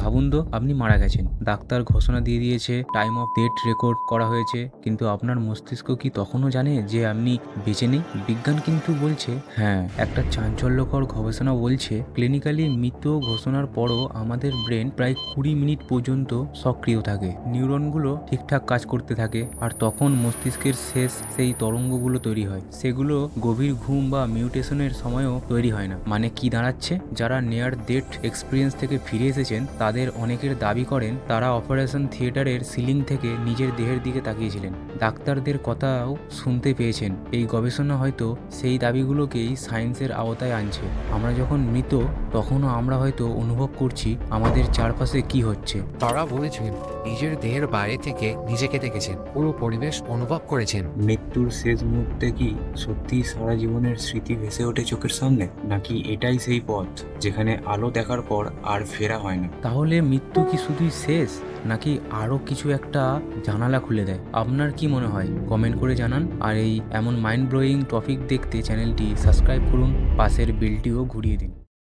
ভাবুন তো, আপনি মারা গেছেন, ডাক্তার ঘোষণা দিয়ে দিয়েছে, টাইম অফ ডেথ রেকর্ড করা হয়েছে, কিন্তু আপনার মস্তিষ্ক কি তখনও জানে যে আপনি বেঁচে নেই? বিজ্ঞান কিন্তু বলছে হ্যাঁ, একটা চাঞ্চল্যকর গবেষণা বলছে ক্লিনিক্যালি মৃত্যু ঘোষণার পরও আমাদের ব্রেন প্রায় 20 মিনিট পর্যন্ত সক্রিয় থাকে, নিউরনগুলো ঠিকঠাক কাজ করতে থাকে, আর তখন মস্তিষ্কের শেষ সেই তরঙ্গগুলো তৈরি হয়, সেগুলো গভীর ঘুম বা মিউটেশনের সময়ও তৈরি হয় না। মানে কি দাঁড়াচ্ছে, যারা নিয়ার ডেথ এক্সপিরিয়েন্স থেকে ফিরে এসেছেন তাদের অনেকের দাবি করেন তারা অপারেশন থিয়েটারের সিলিং থেকে নিজের দেহের দিকে তাকিয়েছিলেন, ডাক্তারদের কথাও শুনতে পেয়েছেন। এই গবেষণা হয়তো সেই দাবিগুলোকেই সায়েন্সের আওতায় আনছে। আমরা যখন মৃত তখনও আমরা হয়তো অনুভব করছি আমাদের চারপাশে কি হচ্ছে। তারা বলেছেন নিজের দেহের বাইরে থেকে নিজেকে দেখেছেন, পুরো পরিবেশ অনুভব করেছেন। মৃত্যুর শেষ মুহূর্তে কি সত্যি সারা জীবনের স্মৃতি ভেসে ওঠে চোখের সামনে, নাকি এটাই সেই পথ যেখানে আলো দেখার পর আর ফেরা হয় না? তাহলে মৃত্যু কি শুধুই শেষ, নাকি আরও কিছু একটা জানালা খুলে দেয়? আপনার কি মনে হয় কমেন্ট করে জানান। আর এই এমন মাইন্ড ব্লোয়িং টপিক দেখতে চ্যানেলটি সাবস্ক্রাইব করুন, পাশের বেলটিও ঘুরিয়ে দিন।